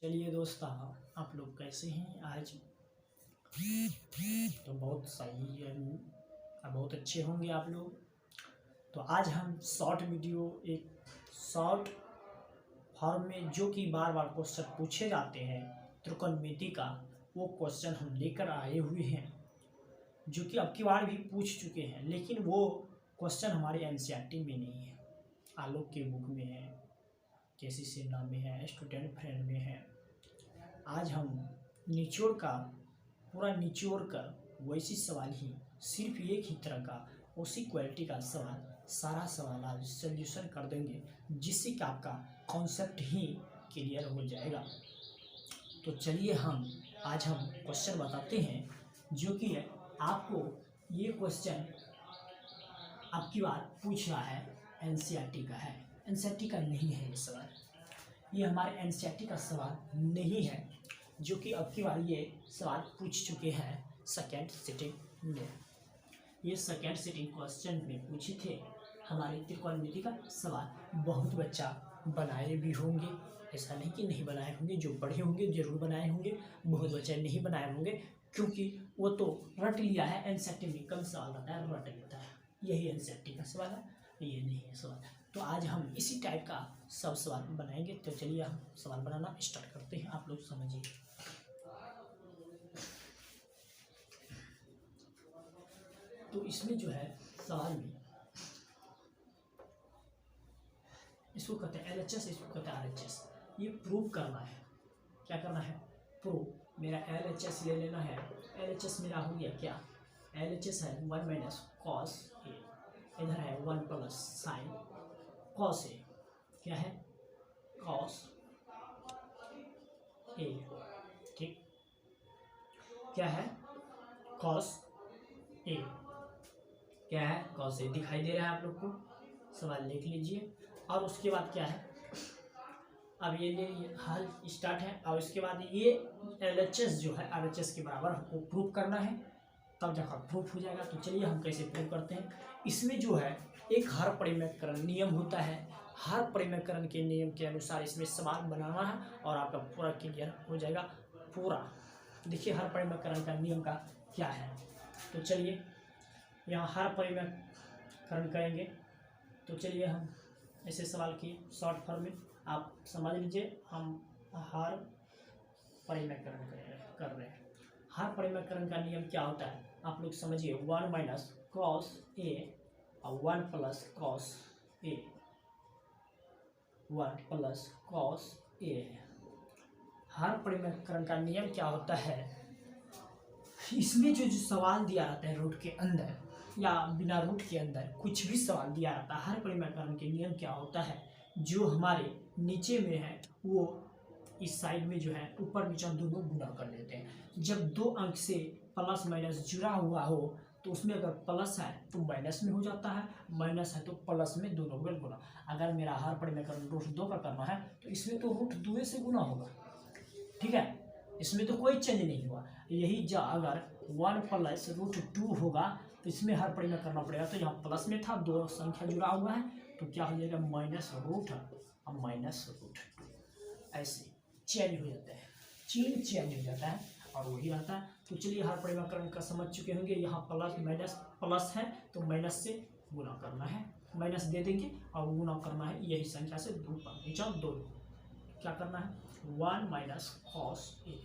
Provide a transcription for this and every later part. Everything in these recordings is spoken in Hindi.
चलिए दोस्तों, आप लोग कैसे हैं आज? तो बहुत सही है, बहुत अच्छे होंगे आप लोग। तो आज हम शॉर्ट वीडियो, एक शॉर्ट फॉर्म में जो कि बार बार क्वेश्चन पूछे जाते हैं त्रिकोणमिति का, वो क्वेश्चन हम लेकर आए हुए हैं जो कि अब की बार भी पूछ चुके हैं, लेकिन वो क्वेश्चन हमारे एनसीईआरटी में नहीं है, आलोक के बुक में है, केसी सिन्हा में है, स्टूडेंट फ्रेंड में है। आज हम निचोड़ का पूरा निचोड़ कर वैसी सवाल ही सिर्फ एक ही तरह का उसी क्वालिटी का सवाल, सारा सवाल आज सोल्यूशन कर देंगे, जिससे कि आपका कॉन्सेप्ट ही क्लियर हो जाएगा। तो चलिए आज हम क्वेश्चन बताते हैं, जो कि है आपको ये क्वेश्चन आपकी बार पूछ रहा है, एनसीईआरटी का है, एनसीईआरटी का नहीं है ये सवाल, ये हमारे एनसीईआरटी का सवाल नहीं है, जो कि अब की बार ये सवाल पूछ चुके हैं सेकेंड सिटिंग में। ये सेकेंड सिटिंग क्वेश्चन में पूछे थे हमारे त्रिकोणमिति का सवाल। बहुत बच्चा बनाए भी होंगे, ऐसा नहीं कि नहीं बनाए होंगे, जो पढ़े होंगे जरूर बनाए होंगे, बहुत बच्चे नहीं बनाए होंगे, क्योंकि वो तो रट लिया है। एनसीईआरटी में कम सवाल आता है, रट लेता है, यही एनसीईआरटी का सवाल है, ये नहीं है सवाल। तो आज हम इसी टाइप का सब सवाल बनाएंगे। तो चलिए हम सवाल बनाना स्टार्ट करते हैं, आप लोग समझिए। तो इसमें जो है सवाल में इसको कहते हैं एलएचएस, इसको कहते हैं आरएचएस। ये प्रूव करना है। क्या करना है? प्रूव। मेरा एलएचएस ले लेना है। एलएचएस मेरा हो गया क्या? एलएचएस है 1 माइनस कॉस ए, इधर है 1 प्लस साइन कॉस ए। क्या है? Cos A. ठीक, क्या है? Cos A. क्या है? कॉस ए दिखाई दे रहा है आप लोग को, सवाल लिख लीजिए। और उसके बाद क्या है, अब ये हल स्टार्ट है, और इसके बाद ये एलएचएस जो है आरएचएस के बराबर हमको प्रूव करना है, तब जाकर प्रूफ हो जाएगा। तो चलिए हम कैसे प्रूव करते हैं। इसमें जो है एक हर परिमेयकरण नियम होता है, हर परिमेयकरण के नियम के अनुसार इसमें सवाल बनाना है और आपका पूरा क्लियर हो जाएगा पूरा। देखिए हर परिमेयकरण का नियम का क्या है। तो चलिए यहाँ हर परिमेयकरण करेंगे। तो चलिए हम ऐसे सवाल की शॉर्ट फॉर्म में आप समझ लीजिए, हम हर परिमेयकरण कर रहे हैं। हर परिमेयकरण का नियम क्या होता है आप लोग समझिए। 1 माइनस कॉस ए और 1 plus cos A, 1 plus cos A. हर परिमेयकरण का नियम क्या होता है, इसमें जो सवाल दिया रहता है रूट के अंदर या बिना रूट के अंदर कुछ भी सवाल दिया रहता है, हर परिमेयकरण के नियम क्या होता है, जो हमारे नीचे में है वो इस साइड में जो है ऊपर नीचे दोनों गुना कर लेते हैं। जब दो अंक से प्लस माइनस जुड़ा हुआ हो तो उसमें अगर प्लस है तो माइनस में हो जाता है, माइनस है तो प्लस में, दोनों का गुना। अगर मेरा हर परिमेयकरण रूट 2 का करना है तो इसमें तो रूट 2 से गुना होगा, ठीक है, इसमें तो कोई चेंज नहीं हुआ। यही अगर 1 प्लस रूट 2 होगा तो इसमें हर परिमेय करना पड़ेगा। तो यहाँ प्लस में था, दो संख्या जुड़ा हुआ है, तो क्या हो जाएगा? माइनस रूट और माइनस रूट, ऐसे चेंज हो जाता है, चिन्ह चेंज हो जाता है और वही रहता है। तो चलिए हर परिमेयकरण का समझ चुके होंगे। यहाँ प्लस माइनस, प्लस है तो माइनस से गुना करना है, माइनस दे देंगे और गुना करना है यही संख्या से, दो पर नीचे दो। क्या करना है? 1 माइनस कॉस ए,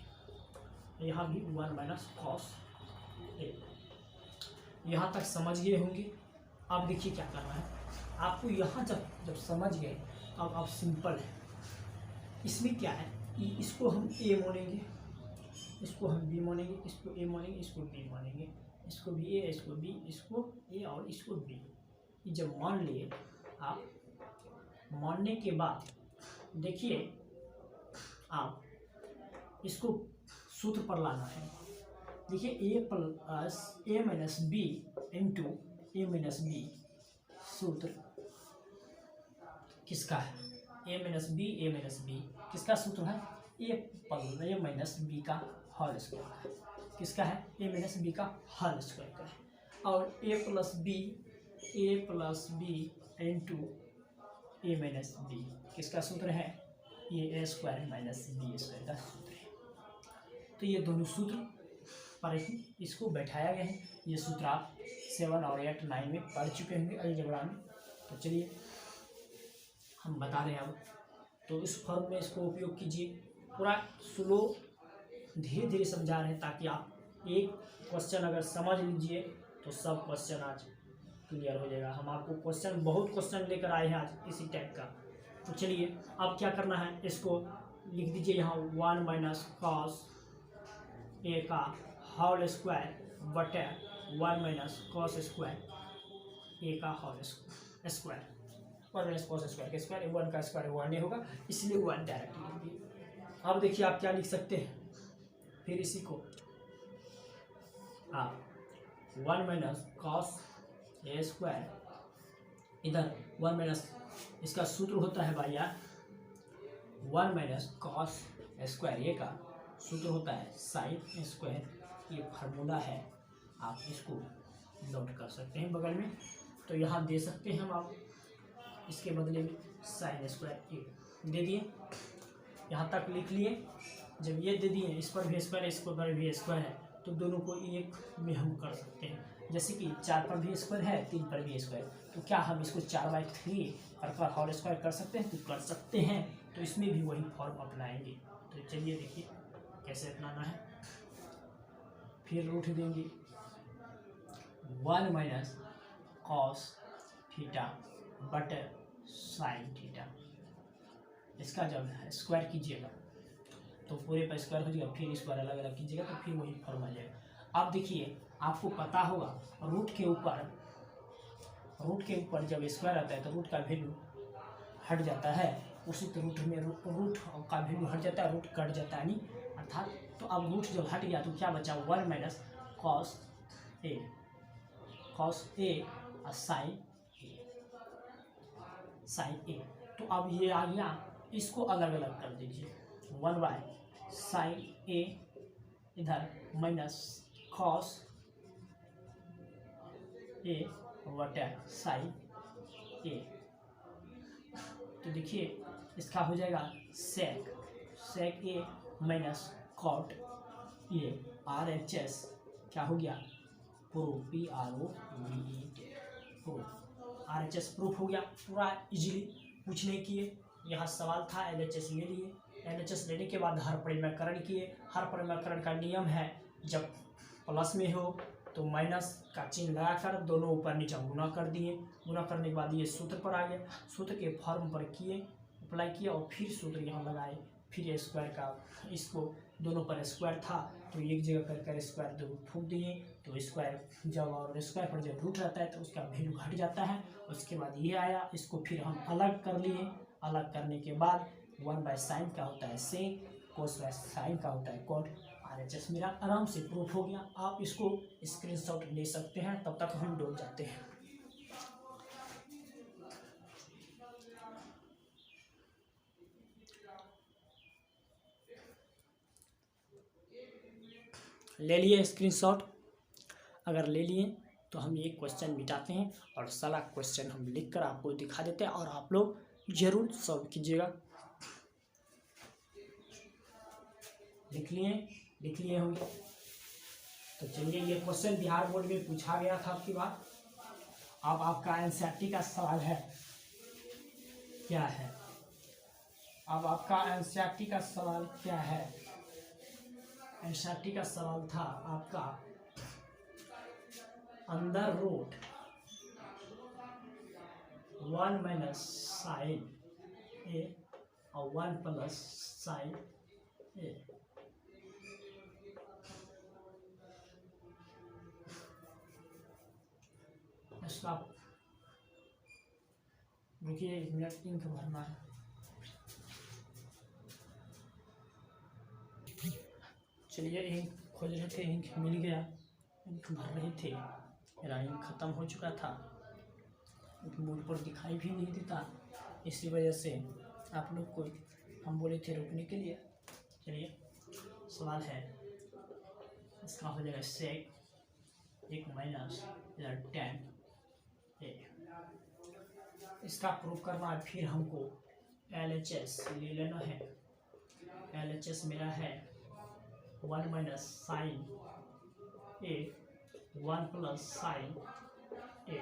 यहाँ भी 1 माइनस कॉस ए। यहाँ तक समझ गए होंगे। अब देखिए क्या करना है आपको। यहाँ जब समझ गए, अब सिंपल है। इसमें क्या है, इसको हम ए मानेंगे, इसको हम बी मानेंगे, इसको ए मानेंगे, इसको बी मानेंगे, इसको भी ए, इसको बी, इसको ए और इसको बी। जब मान लिए आप, मानने के बाद देखिए आप इसको सूत्र पर लाना है। देखिए ए प्लस ए माइनस बी इंटू ए माइनस बी, सूत्र किसका है? ए माइनस बी, ए माइनस बी किसका सूत्र है? ए माइनस बी का होल स्क्वायर का। किसका है? ए माइनस बी का होल स्क्वायर का है। और ए प्लस बी इंटू ए माइनस बी किसका सूत्र है? ये ए स्क्वायर माइनस बी स्क्वायर का सूत्र है। तो ये दोनों सूत्र पर ही इसको बैठाया गया है। ये सूत्र आप 7 और 8 9 में पढ़ चुके होंगे अलजेब्रा में। तो चलिए हम बता रहे हैं अब। तो इस फॉर्म में इसको उपयोग कीजिए, पूरा स्लो धीरे धीरे समझा रहे हैं ताकि आप एक क्वेश्चन अगर समझ लीजिए तो सब क्वेश्चन आज क्लियर हो जाएगा। हम आपको बहुत क्वेश्चन लेकर आए हैं आज इसी टाइप का। तो चलिए अब क्या करना है, इसको लिख दीजिए यहाँ 1 माइनस कॉस ए का होल स्क्वायर बटे 1 माइनस कॉस स्क्वायर ए का whole square. 1 minus cos square का स्क्वायर, 1 का स्क्वायर 1 नहीं होगा, इसलिए 1 डायरेक्ट लिख दिए। अब देखिए आप क्या लिख सकते हैं, फिर इसी को आप 1 माइनस कॉस ए स्क्वायर, इधर 1 माइनस, इसका सूत्र होता है भाई यार 1 माइनस कॉस स्क्वायर ए का सूत्र होता है साइन स्क्वायर। ये फार्मूला है, आप इसको नोट कर सकते हैं बगल में। तो यहाँ दे सकते हैं हम आप इसके बदले में साइन स्क्वायर ए दे दिए, यहाँ तक लिख लिए। जब ये दे दिए, इस पर भी स्क्वायर है, इस पर भी स्क्वायर है, तो दोनों को एक में हम कर सकते हैं। जैसे कि 4 पर भी स्क्वायर है, 3 पर भी स्क्वायर, तो क्या हम इसको 4/3 कर होल स्क्वायर कर सकते हैं? तो कर सकते हैं। तो इसमें भी वही फॉर्म अपनाएंगे। तो चलिए देखिए कैसे अपनाना है। फिर रूट देंगे 1 माइनस कॉस थीटा बटे साइन थीटा। इसका जब स्क्वायर कीजिएगा तो पूरे पर स्क्वायर हो जाएगा, फिर स्क्वायर अलग अलग कीजिएगा तो फिर वही फॉर्म आ जाएगा। अब देखिए आपको पता होगा रूट के ऊपर जब स्क्वायर आता है तो रूट का वैल्यू हट जाता है, उसी तो रूट में रूट का वैल्यू हट जाता है, रूट कट जाता है नहीं अर्थात। तो अब रूट जब हट गया तो क्या बचा 1 माइनस कॉस ए और साइन ए। तो अब ये आ गया, इसको अलग अलग कर दीजिए 1 बाय साइन ए, इधर माइनस कॉस ए बटे साइन ए। तो देखिए इसका हो जाएगा sec A minus cot A RHS क्या हो गया प्रूफ प्रूफ RHS प्रूफ हो गया। पूरा इजीली पूछने किए, यहाँ सवाल था LHS ले लिए, LHS लेने के बाद हर परिमेयकरण किए। हर परिमेयकरण का नियम है जब प्लस में हो तो माइनस का चिन्ह लगाकर दोनों ऊपर नीचे गुना कर दिए। गुना करने के बाद ये सूत्र पर आ गया, सूत्र के फॉर्म पर किए, अप्लाई किया और फिर सूत्र यहाँ लगाए। फिर स्क्वायर का, इसको दोनों पर स्क्वायर था तो एक जगह कर स्क्वायर दो फूंक दिए। तो स्क्वायर जब और स्क्वायर पर जब रूट रहता है तो उसका वैल्यू घट जाता है। उसके बाद ये आया, इसको फिर हम अलग कर लिए। अलग करने के बाद 1 बाय साइन का होता है सेक, कोस बाय साइन का होता है कॉट। RHS मेरा आराम से प्रूफ हो गया। आप इसको स्क्रीनशॉट ले सकते हैं, तब तक हम डूब जाते हैं। ले लिए स्क्रीनशॉट? अगर ले लिए तो हम ये क्वेश्चन मिटाते हैं और सारा क्वेश्चन हम लिखकर आपको दिखा देते हैं और आप लोग जरूर सॉल्व कीजिएगा। लिख लिए होंगे। तो चलिए, ये क्वेश्चन बिहार बोर्ड में पूछा गया था आपकी बात। अब आपका एनसीईआरटी का सवाल है क्या है? अब आपका एनसीईआरटी का सवाल क्या है? एनसीईआरटी का सवाल था आपका अंडर रूट 1 माइनस साइन ए और 1 प्लस साइन ए। इसका देखिए 1 मिनट इंक भरना है। चलिए इंक खोज रहे थे, इंक मिल गया। इंक भर रहे थे, मेरा इंक ख़त्म हो चुका था, बोर्ड पर दिखाई भी नहीं देता, इसी वजह से आप लोग को हम बोले थे रोकने के लिए। चलिए सवाल है, इसका हो जाएगा सेक 1 माइनस 10 ए। इसका प्रूफ करना है फिर हमको LHS ले लेना है। LHS मेरा है 1 माइनस साइन ए 1 प्लस साइन ए।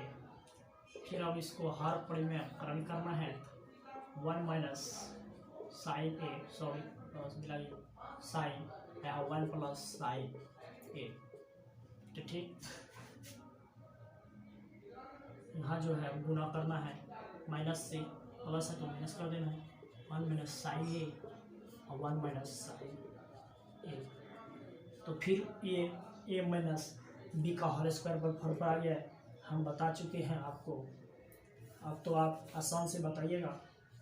फिर अब इसको हर परिमेयकरण करना है 1 माइनस साइन ए, सॉरी मिला साइन 1 प्लस साइन ए। तो ठीक, यहाँ जो है गुना करना है, माइनस से प्लस है तो माइनस कर देना है। 1 माइनस साइन ए और 1 माइनस साइन ए। तो फिर ए माइनस बी का होल स्क्वायर पर फॉर्म पर आ गया है। हम बता चुके हैं आपको, अब तो आप आसान से बताइएगा,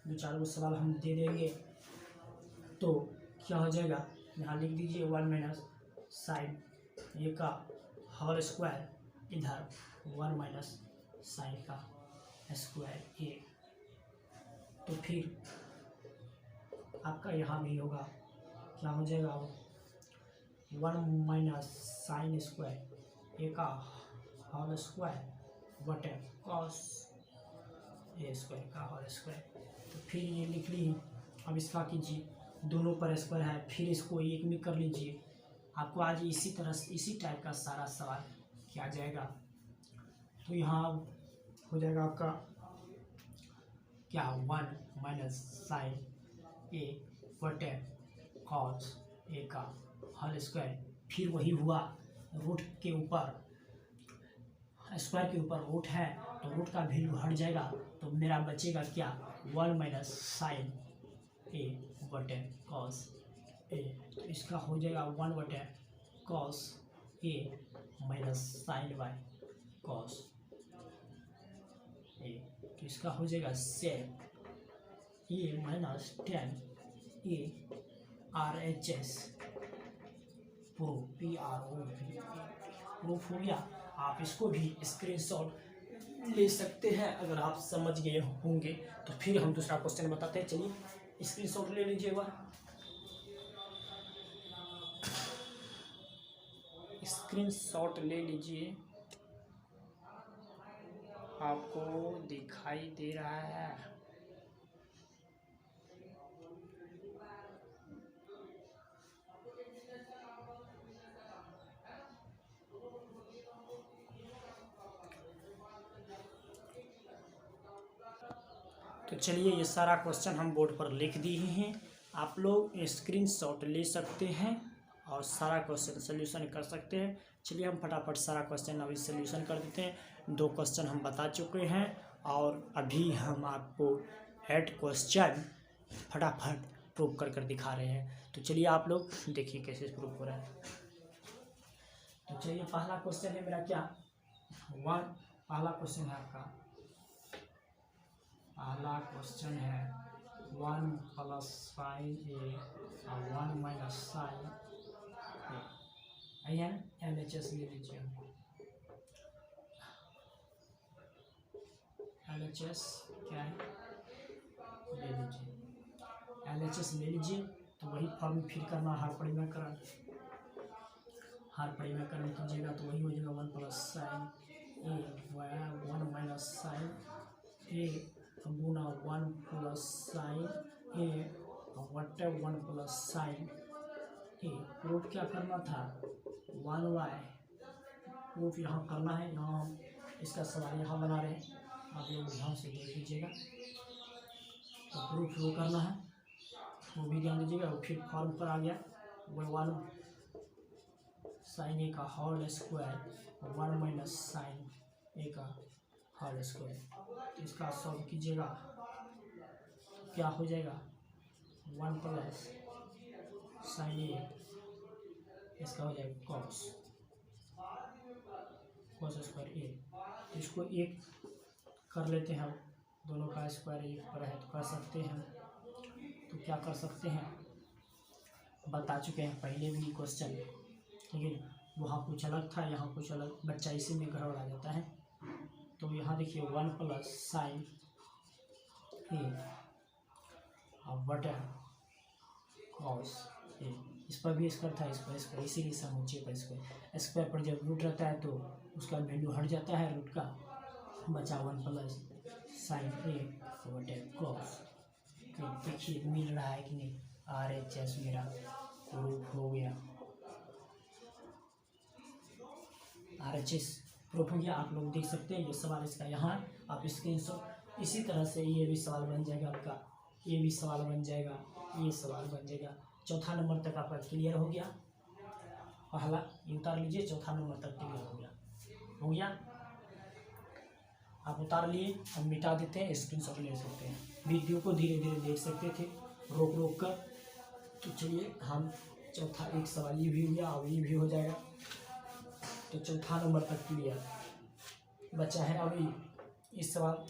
2-4 गो सवाल हम दे देंगे। तो क्या हो जाएगा, यहाँ लिख दीजिए 1 माइनस साइन ए का होल स्क्वायर, इधर 1 माइनस साइन का स्क्वायर ए। तो फिर आपका यहाँ भी होगा, क्या हो जाएगा, 1 माइनस साइन स्क्वायर ए का होल स्क्वायर बटे कॉस ए स्क्वायर का होल स्क्वायर। तो फिर ये लिख ली। अब इसका कीजिए, दोनों पर स्क्वायर है, फिर इसको एक में कर लीजिए। आपको आज इसी तरह इसी टाइप का सारा सवाल किया जाएगा। तो यहाँ हो जाएगा आपका क्या, 1 माइनस साइन ए बटे कॉस ए का होल स्क्वायर। फिर वही हुआ, रूट के ऊपर स्क्वायर के ऊपर रूट है तो रूट का वैल्यू हट जाएगा, तो मेरा बचेगा क्या, 1 माइनस साइन ए बटे कॉस ए। तो इसका हो जाएगा 1 बटे cos A minus sine by cos A. तो इसका हो जाएगा sec A minus 10 A RHS proof proof हो गया। आप इसको भी स्क्रीनशॉट ले सकते हैं अगर आप समझ गए होंगे। तो फिर हम दूसरा क्वेश्चन बताते हैं, चलिए स्क्रीनशॉट ले लीजिएगा। स्क्रीनशॉट ले लीजिए, आपको दिखाई दे रहा है। तो चलिए, ये सारा क्वेश्चन हम बोर्ड पर लिख दिए हैं, आप लोग स्क्रीनशॉट ले सकते हैं और सारा क्वेश्चन सोल्यूशन कर सकते हैं। चलिए हम फटाफट सारा क्वेश्चन अभी सोल्यूशन कर देते हैं। 2 क्वेश्चन हम बता चुके हैं और अभी हम आपको 8 क्वेश्चन फटाफट प्रूव कर दिखा रहे हैं। तो चलिए आप लोग देखिए कैसे प्रूव हो रहा है। तो चलिए, पहला क्वेश्चन है मेरा क्या, पहला क्वेश्चन है आपका, पहला क्वेश्चन है 1 प्लस साइन ए और 1 माइनस साइन ए। LHS ले लीजिए, LHS क्या है, ले लीजिए, LHS ले लीजिए। तो वही फॉर्म फिर करना, हर परिमेयकरण कीजिएगा तो वही हो जाएगा 1 प्लस साइन ए 1 माइनस साइन ए गुना 1 प्लस साइन ए बटे 1 प्लस साइन ए। प्रूफ क्या करना था, 1y प्रूफ यहाँ करना है। यहाँ हम इसका सवाल यहाँ बना रहे हैं, आप लोग ध्यान से देख लीजिएगा। तो प्रूफ वो करना है, वो भी ध्यान दीजिएगा। फिर फॉर्म पर आ गया, वो 1 साइन ए का होल स्क्वायर 1 माइनस साइन ए का होल स्क्वायर। इसका सॉल्व कीजिएगा तो क्या हो जाएगा, 1 प्लस साइन ए, इसका हो जाएगा कॉस स्क्वायर ए। तो इसको एक कर लेते हैं, दोनों का स्क्वायर एक पर है तो कर सकते हैं। तो क्या कर सकते हैं, बता चुके हैं पहले भी क्वेश्चन, लेकिन वहाँ कुछ अलग था, यहाँ कुछ अलग, बच्चा इसी में गड़बड़ आ जाता है। तो यहाँ देखिए 1 प्लस साइन ए बटा कॉस ए। इस पर भी स्क्वायर था, इस पर इसीलिए समुच्चय पर स्क्वायर पर जब रूट रहता है तो उसका वैल्यू हट जाता है रूट का, बचा 1 प्लस साइन ए बटे कॉस कि देखिए मिल रहा है कि नहीं। RHS मेरा प्रूफ हो गया, RHS प्रूफ हो गया। आप लोग देख सकते हैं ये सवाल इसका यहाँ आप स्क्रीनशॉट। इसी तरह से ये भी सवाल बन जाएगा आपका, ये भी सवाल बन जाएगा, ये सवाल बन जाएगा। चौथा नंबर तक आपका क्लियर हो गया। पहला ये उतार लीजिए, चौथा नंबर तक क्लियर हो गया, हो गया। आप उतार लिए, हम मिटा देते हैं, स्क्रीनशॉट ले सकते हैं। वीडियो को धीरे धीरे देख सकते थे रोक रोक कर। तो चलिए हम चौथा एक सवाल ये भी हो गया, अब ये भी हो जाएगा। तो चौथा नंबर तक क्लियर बचा है। अब इस सवाल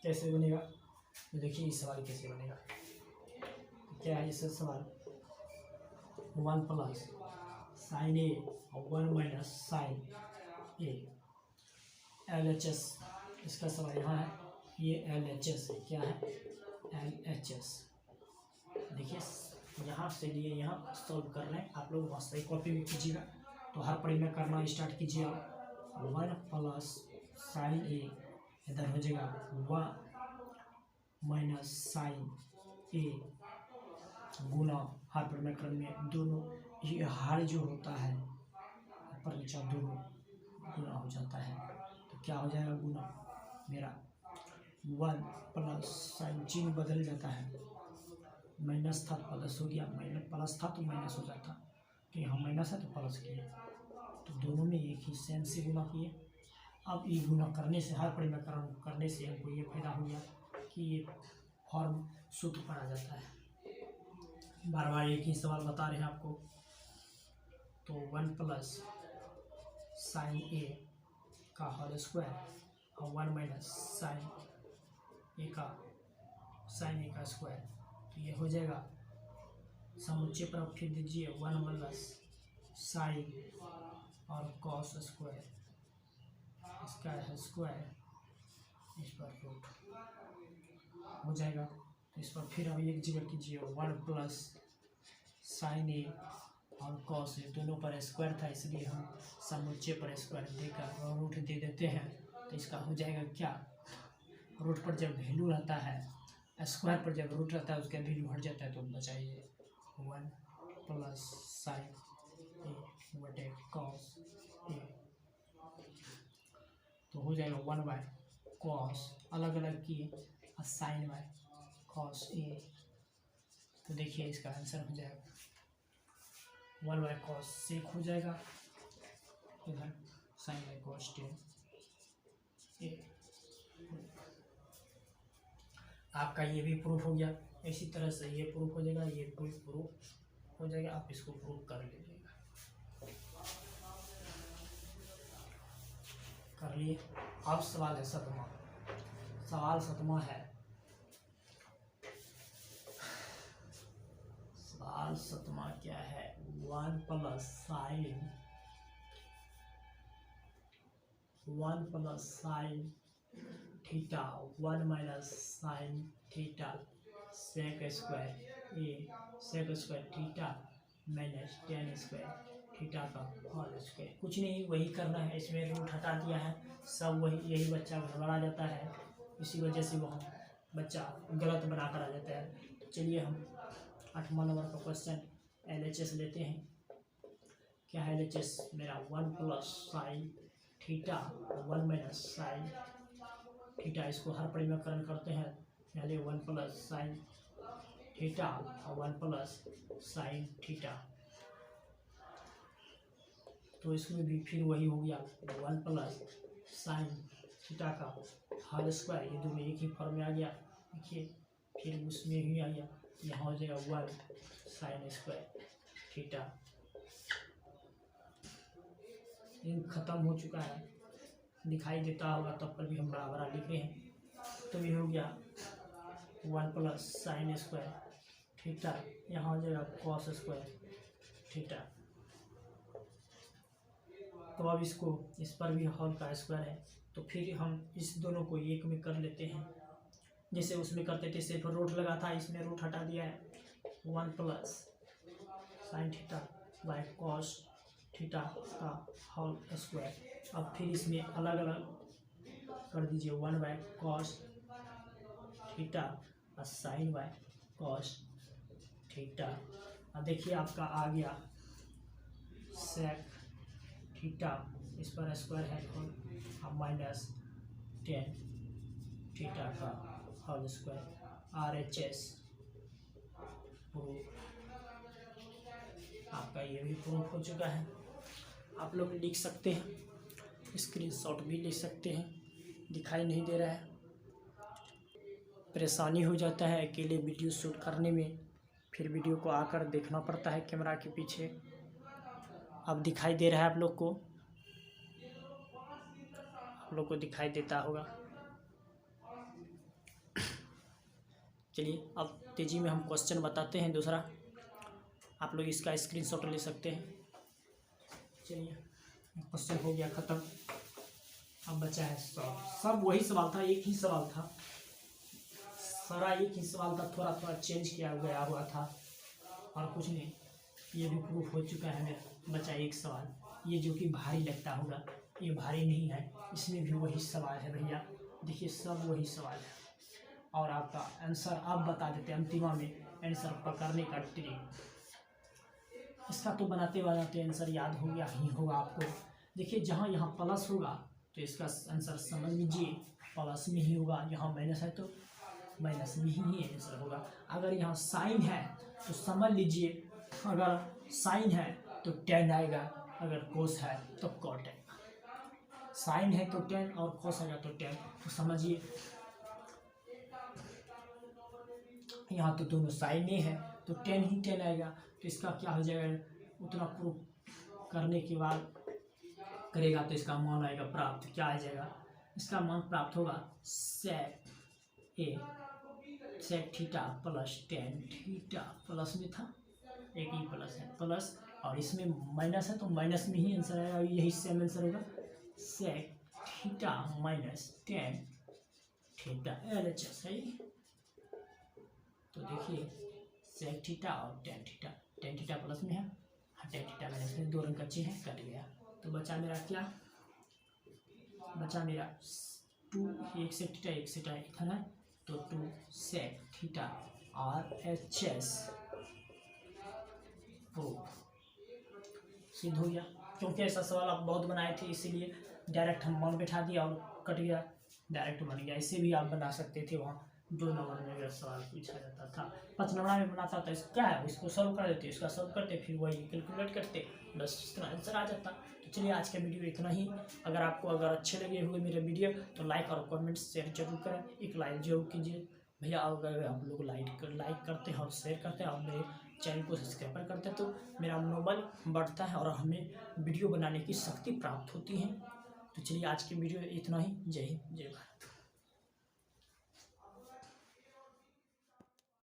कैसे बनेगा, तो देखिए इस सवाल कैसे बनेगा। क्या है इस सवाल, 1 प्लस साइन ए और 1 माइनस साइन ए, LHS इसका सवाल यहाँ है। ये LHS है, क्या है LHS। देखिए यहाँ से लिए यहाँ सॉल्व कर रहे हैं, आप लोग वहाँ से कॉपी भी कीजिएगा। तो हर पढ़ी में करना स्टार्ट कीजिए आप। 1 प्लस साइन ए इधर हो जाएगा 1 माइनस साइन ए गुना, हर पढ़ी में क्रम में दोनों ये हर जो होता है ऊपर नीचे दोनों गुना हो जाता है। तो क्या हो जाएगा गुना मेरा 1 प्लस साइन, चिन्ह बदल जाता है, माइनस था प्लस हो गया, माइनस प्लस था तो माइनस हो जाता, तो यहाँ माइनस है तो प्लस किए, तो दोनों में एक ही सेम से गुना किए। अब ये गुना करने से, हर परिमेयकरण करने से हमको ये फायदा हो गया कि ये फॉर्म सूत्र पर आ जाता है। बार बार एक ही सवाल बता रहे हैं आपको। तो 1 प्लस साइन ए का होल स्क्वायर और 1 माइनस साइन ए का स्क्वायर, तो ये हो जाएगा समुच्चय पर फिर दीजिए 1 प्लस साइन और कॉस स्क्वायर, इसका है स्क्वायर, इस पर रूट हो जाएगा। तो इस पर फिर अब एक जगह कीजिए 1 प्लस साइन ए और कॉस ए, दोनों पर स्क्वायर था इसलिए हम समुच्चय पर स्क्वायर देकर और रूट दे देते हैं। तो इसका हो जाएगा क्या, रूट पर जब वैल्यू रहता है, स्क्वायर पर जब रूट रहता है उसका वैल्यू हट जाता है, तो बचाइए 1 प्लस साइन ए बटे कॉस ए, तो हो जाएगा 1 बाय कॉस, अलग अलग किए साइन बाय कॉस ए। तो देखिए इसका आंसर हो जाएगा 1 बाय कॉस सेक हो जाएगा, इधर साइन बाय कॉस टेन ए। आपका ये भी प्रूफ हो गया। इसी तरह से ये प्रूफ हो जाएगा, ये प्रूफ हो जाएगा, आप इसको प्रूफ कर लीजिएगा। कर लिए। अब सवाल है सतमा। सवाल सतमा है, सवाल सतमा क्या है, 1 plus sine theta 1 minus sine theta sec square A, sec square theta minus tan square theta का होल स्क्वायर। कुछ नहीं, वही करना है, इसमें रूट हटा दिया है, सब वही, यही बच्चा गड़बड़ा जाता है, इसी वजह से वह बच्चा गलत बना कर आ जाता है। तो चलिए हम 8वां नंबर का क्वेश्चन LHS लेते हैं। क्या है LHS मेरा, 1 plus sine theta 1 minus sine theta, इसको हर परिमेयकरण करते हैं। पहले 1 प्लस साइन थीटा और 1 प्लस साइन थीटा, तो इसमें भी फिर वही हो गया 1 प्लस साइन थीटा का होल स्क्वायर, ये दोनों एक ही फॉर्म में आ गया। देखिए फिर उसमें ही आ गया, यहाँ हो जाएगा 1 साइन स्क्वायर थीटा। इन खत्म हो चुका है, दिखाई देता होगा तब पर भी हम बड़ा बड़ा लिख रहे हैं। तो ये हो गया 1 प्लस साइन स्क्वायर थीटा, यहाँ हो जाएगा कॉस स्क्वायर थीटा। तो अब इसको, इस पर भी होल का स्क्वायर है, तो फिर हम इस दोनों को एक में कर लेते हैं, जैसे उसमें करते थे, सिर्फ रूट लगा था, इसमें रूट हटा दिया है। 1 plus sine theta by cos theta का होल स्क्वायर। अब फिर इसमें अलग अलग कर दीजिए, 1 बाय कॉस थीटा और साइन बाय कॉस थीटा। अब देखिए आपका आ गया सेक थीटा, इस पर स्क्वायर है और माइनस टेन थीटा का होल स्क्वायर RHS प्रूफ। आपका ये भी प्रूफ हो चुका है। आप लोग लिख सकते हैं, स्क्रीनशॉट भी ले सकते हैं। दिखाई नहीं दे रहा है, परेशानी हो जाता है अकेले वीडियो शूट करने में, फिर वीडियो को आकर देखना पड़ता है कैमरा के पीछे। अब दिखाई दे रहा है आप लोग को दिखाई देता होगा। चलिए अब तेजी में हम क्वेश्चन बताते हैं दूसरा, आप लोग इसका स्क्रीनशॉट ले सकते हैं। चलिए क्वेश्चन हो गया ख़त्म। अब बचा है सब वही सवाल था, एक ही सवाल था, सारा एक ही सवाल था, थोड़ा थोड़ा चेंज किया गया हुआ था और कुछ नहीं। ये भी प्रूफ हो चुका है मेरा। बचा एक सवाल, ये जो कि भारी लगता होगा, ये भारी नहीं है, इसमें भी वही सवाल है भैया। देखिए सब वही सवाल है और आपका आंसर आप बता देते हैं अंतिमा में आंसर पकड़ने का ट्रिक। इसका तो बनाते बनाते आंसर याद हो गया ही होगा आपको। देखिए जहाँ यहाँ प्लस होगा तो इसका आंसर समझ लीजिए प्लस में ही होगा, यहाँ माइनस है तो माइनस में ही आंसर होगा। अगर यहाँ साइन है तो समझ लीजिए, अगर साइन है तो टेन आएगा, अगर कोस है तो कॉट आएगा। साइन है तो टेन और कोस आएगा तो टेन, तो समझिए यहाँ तो दोनों साइन ही है तो टेन ही टेन आएगा। तो इसका क्या हो जाएगा, उतना प्रूफ करने के बाद करेगा तो इसका मान आएगा प्राप्त। क्या आ जाएगा, इसका मान प्राप्त होगा sec theta plus tan theta. Plus में था, एक ही प्लस है प्लस, और इसमें माइनस है तो माइनस में ही आंसर आएगा, यही सेम आंसर होगा sec theta minus tan theta LHS है। तो देखिए सेक थीटा और टेन थीटा प्लस में है, टेन थीटा माइनस में, दो रंग कच्चे हैं, कट गया। तो बचा मेरा क्या, बचा मेरा 2 एक सेक थीटा एक सेक इधर है तो 2 सेक थीटा RHS प्रूफ सिद्ध हो गया। क्योंकि ऐसा सवाल आप बहुत बनाए थे इसीलिए डायरेक्ट हम मान बैठा दिया और कट गया, डायरेक्ट बन गया। इसे भी आप बना सकते थे, वहाँ 2 नंबर में अगर सवाल पूछा जाता था, 5 नंबर में बनाता था, इसका क्या है उसको सॉल्व कर देते, इसका सॉल्व करते, फिर वही कैलकुलेट करते, बस इतना आंसर आ जाता। तो चलिए आज का वीडियो इतना ही। अगर आपको अच्छे लगे हुए मेरे वीडियो तो लाइक और कमेंट शेयर जरूर करें, एक लाइक जरूर कीजिए भैया। अगर हम लोग लाइक करते हैं और शेयर करते हैं और मेरे चैनल को सब्सक्राइब करते हैं तो मेरा मनोबल बढ़ता है और हमें वीडियो बनाने की शक्ति प्राप्त होती है। तो चलिए आज की वीडियो इतना ही। जय हिंद जय भारत।